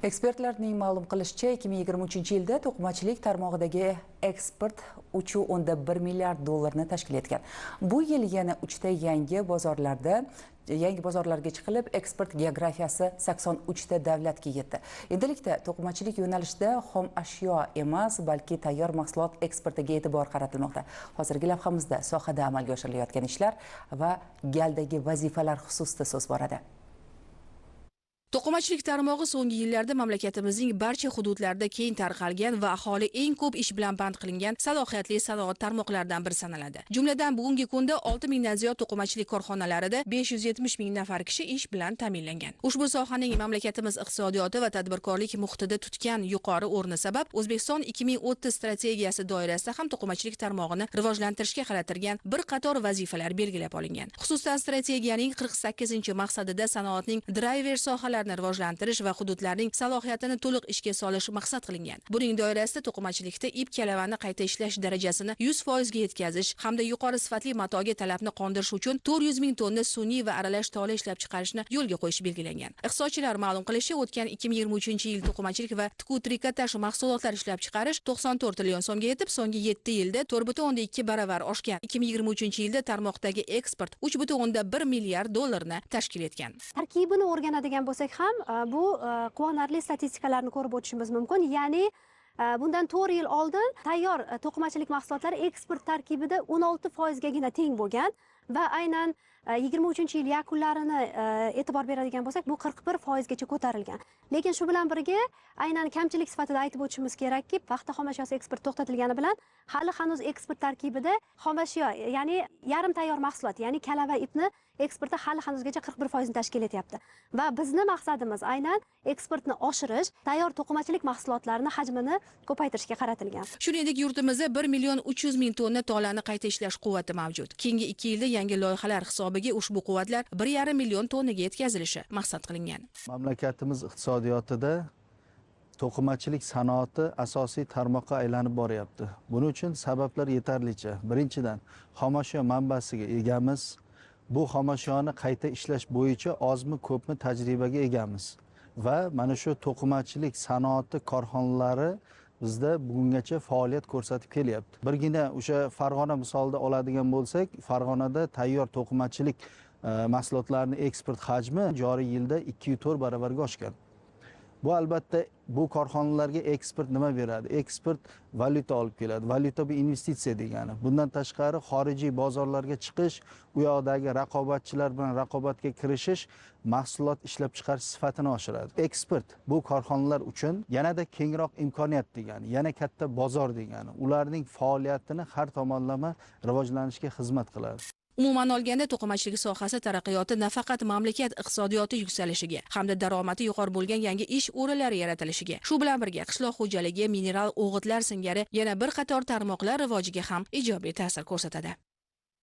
Ekspertlarning ma'lum qilishicha, 2023-yilda to'qimachilik tarmog'idagi eksport 3.1 milliard dollarni tashkil etgan. Bu yil yana 3 ta yangi bozorlarga chiqilib, eksport geografiyasi 83 ta davlatga yetdi. Endilikda to'qimachilik yo'nalishida xom ashyo emas, balki tayyor mahsulot eksportiga e'tibor qaratilmoqda. Hozirgi lavhamizda sohada amalga oshirilayotgan ishlar va galdagi vazifalar xususida so'z boradi. To'qimachilik tarmog'i so'nggi yillarda mamlakatimizning barcha hududlarida keng tarqalgan va aholi eng ko'p ish bilan band qilingan salohiyatli sanoat tarmoqlaridan biri sanaladi. Jumladan bugungi kunda 6 mingdan ziyod to'qimachilik korxonalarida 570 ming nafar kishi ish bilan ta'minlangan. Ushbu sohaning mamlakatimiz iqtisodiyoti va tadbirkorlik muhitida tutgan yuqori o'rni sabab O'zbekiston 2030 strategiyasi doirasida ham to'qimachilik tarmog'ini rivojlantirishga qaratilgan bir qator vazifalar belgilab olingan. Xususan, strategiyaning 48-maqsadida sanoatning driver sohalari rivojlantirish va hududlarning salohiyatini to'liq ishga solish maqsad qilingan. Buning doirasida to'qimachilikda ip kalavani qayta ishlash darajasini 100% ga yetkazish hamda yuqori sifatli matoga talabni qondirish uchun 400 ming tonna sun'iy va aralash tola ishlab chiqarishni yo'lga qo'yish belgilangan. Iqtisodchilar ma'lum qilishicha, o'tgan 2023-yil to'qimachilik va tikuv-trikotaj mahsulotlar ishlab chiqarish 94 trillion so'mga yetib, so'nggi 7 yilda 4.2 baravar oshgan. 2023-yilda tarmoqdagi eksport 3.1 milliard dollarni tashkil etgan. Tarkibini o'rganadigan bo'lsak ham bu quvonarli statistikalarni ko'rib o'tishimiz mumkin. Ya'ni bundan 4 yil oldin tayyor to'qimachilik mahsulotlari eksport tarkibida 16% gagina teng bo'lgan va aynan 23-yil yakunlarini e'tibor beradigan bo'lsak, bu 41% gacha ko'tarilgan. Lekin shu bilan birga aynan kamchilik sifatida aytib o'tishimiz kerakki, paxta xomashyosi eksport to'xtatilgani bilan hali hanuz eksport tarkibida xomashyo, ya'ni yarim tayyor mahsulot, ya'ni kalava ipni eksporti hali hanuzgacha 41% ni tashkil etyapti. Va bizning maqsadimiz aynan eksportni oshirish, tayyor to'qimachilik mahsulotlarini hajmini ko'paytirishga qaratilgan. Shuningdek, yurtimizda 1.300.000 tonna tolani qayta ishlash quvvati mavjud. Keyingi 2 yilda yangi loyihalar hisobiga ushbu quvvatlar 1.5 million tonnaga yetkazilishi maqsad qilingan. Mamlakatimiz iqtisodiyotida to'qimachilik sanoati asosiy tarmoqqa aylanib boryapti. Buning uchun sabablar yetarlicha. Birinchidan, xomashyo manbasiga egamiz. Bu xomashyoni qayta ishlash bo'yicha ozmi ko'pmi tajribaga egamiz va mana shu to'qimachilik sanoati korxonalari bizda bugungacha faoliyat ko'rsatib kelyapti. Birgina o'sha Farg'ona misolida oladigan bo'lsak, Farg'onada tayyor to'qimachilik mahsulotlarning eksport hajmi joriy yilda 2,4 baravarga oshgan. Bu albatta bu korxonalarga eksport nima beradi? Eksport valyuta olib keladi. Valyuta bu investitsiya degani. Bundan tashqari xorijiy bozorlarga chiqish, u yoqdagi raqobatchilar bilan raqobatga kirishish, mahsulot ishlab chiqarish sifatini oshiradi. Eksport bu korxonalar uchun yanada kengroq imkoniyat degani, yana katta bozor degani. Ularning faoliyatini har tomonlama rivojlanishga xizmat qiladi. Umuman olganda to'qimachilik sohasi taraqqiyoti nafaqat mamlakat iqtisodiyoti yuksalishiga hamda daromadi yuqori bo'lgan yangi ish o'rinlari yaratilishiga, shu bilan birga qishloq xo'jaligi, mineral o'g'itlar singari yana bir qator tarmoqlar rivojiga ham ijobiy ta'sir ko'rsatadi.